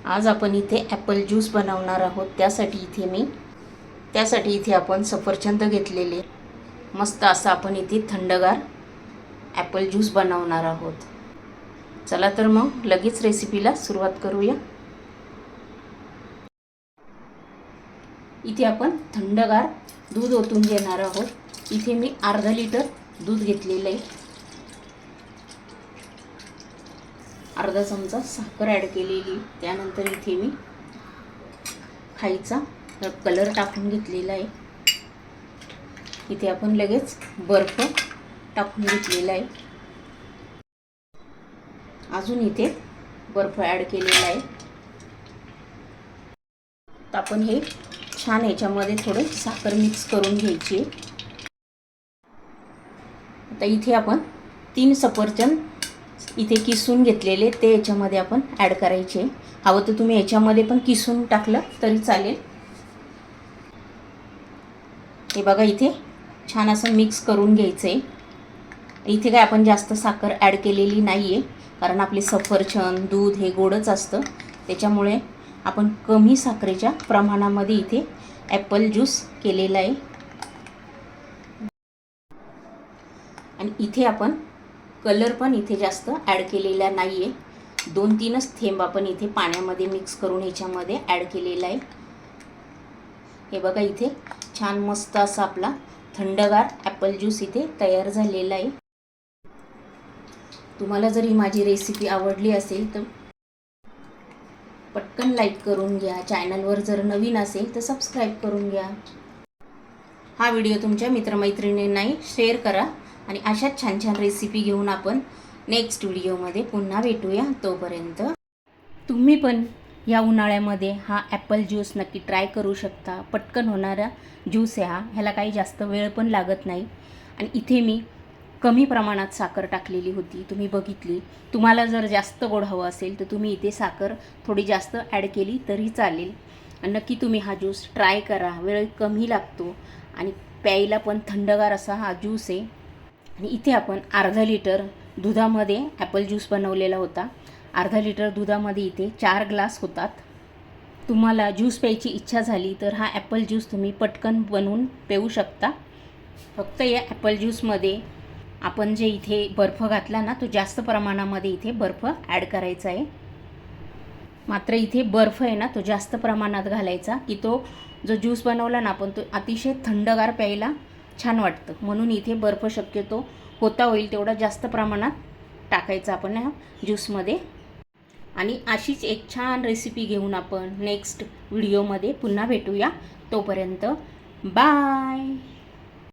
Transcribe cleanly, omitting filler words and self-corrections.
आज आपण इथे ॲपल ज्यूस बनवणार आहोत। त्यासाठी इथे आपण सफरचंद घेतलेले, मस्त असा आपण इथे थंडगार ॲपल ज्यूस बनवणार आहोत। चला तर मग लगेच रेसिपीला सुरुवात करूया। इथे आपण थंडगार दूध ओतून घेणार आहोत। इथे मी अर्धा लिटर दूध घेतलेलं आहे। अर्धा चमचा साखर ॲड केलेली, त्यानंतर इथे मी खायचा कलर टाकून घेतलेला आहे। इथे आपण लगेच बर्फ टाकून घेतलेला आहे। अजून इथे बर्फ ॲड केलेला आहे। तर आपण हे छान याच्यामध्ये थोडे साखर मिक्स करून घ्यायची। आता इथे आपण 3 सफरचंद इथे किसून घेतलेले ते याच्यामध्ये आपण ॲड करायचे। हवं तर तुम्ही याच्यामध्ये पण किसून टाकलं तरी चालेल। हे बघा इथे छान असं मिक्स करून घ्यायचं आहे। इथे काय आपण जास्त साखर ॲड केलेली नाही आहे, कारण आपले सफरचंद दूध हे गोडच असतं, त्याच्यामुळे आपण कमी साखरेच्या प्रमाणामध्ये इथे ॲपल ज्यूस केलेला आहे। आणि इथे आपण कलर पण इथे जास्त ॲड केलेला नाही आहे। 2-3च थेंब आपण इथे पाण्यामध्ये मिक्स करून ह्याच्यामध्ये ॲड केलेला आहे। हे बघा इथे छान मस्त असा आपला थंडगार ॲपल ज्यूस इथे तयार झालेला आहे। तुम्हाला जर ही माझी रेसिपी आवडली असेल तर पटकन लाईक करून घ्या। चॅनलवर जर नवीन असेल तर सबस्क्राईब करून घ्या। हा व्हिडिओ तुमच्या मित्रमैत्रिणींनाही शेअर करा आणि अशाच छान छान रेसिपी घेऊन आपण नेक्स्ट व्हिडिओमध्ये पुन्हा भेटूया। तोपर्यंत तुम्ही पण या उन्हाळ्यामध्ये हा ॲपल ज्यूस नक्की ट्राय करू शकता। पटकन होणारा ज्यूस आहे हा, ह्याला काही जास्त वेळ पण लागत नाही। आणि इथे मी कमी प्रमाणात साखर टाकलेली होती, तुम्ही बघितली। तुम्हाला जर जास्त गोड हवं असेल तर तुम्ही इथे साखर थोडी जास्त ॲड केली तरी चालेल। नक्की तुम्ही हा ज्यूस ट्राय करा, वेळ कमी लागतो आणि प्यायला पण थंडगार असा हा ज्यूस आहे। आणि इथे आपण अर्धा लिटर दुधामध्ये ॲपल ज्यूस बनवलेला होता। अर्धा लिटर दुधामध्ये इथे 4 ग्लास होतात। तुम्हाला ज्यूस प्यायची इच्छा झाली तर हा ॲपल ज्यूस तुम्ही पटकन बनवून पिऊ शकता। फक्त या ॲपल ज्यूसमध्ये आपण जे इथे बर्फ घातला ना, तो जास्त प्रमाणामध्ये इथे बर्फ ॲड करायचा आहे। मात्र इथे बर्फ आहे ना, तो जास्त प्रमाणात घालायचा की तो जो ज्यूस बनवला ना आपण, तो अतिशय थंडगार प्यायला छान वाटतं। म्हणून इथे बर्फ शक्यतो होता होईल तेवढा जास्त प्रमाणात टाकायचा आपण ह्या ज्यूसमध्ये। आणि अशीच एक छान रेसिपी घेऊन आपण नेक्स्ट व्हिडिओमध्ये पुन्हा भेटूया। तोपर्यंत बाय।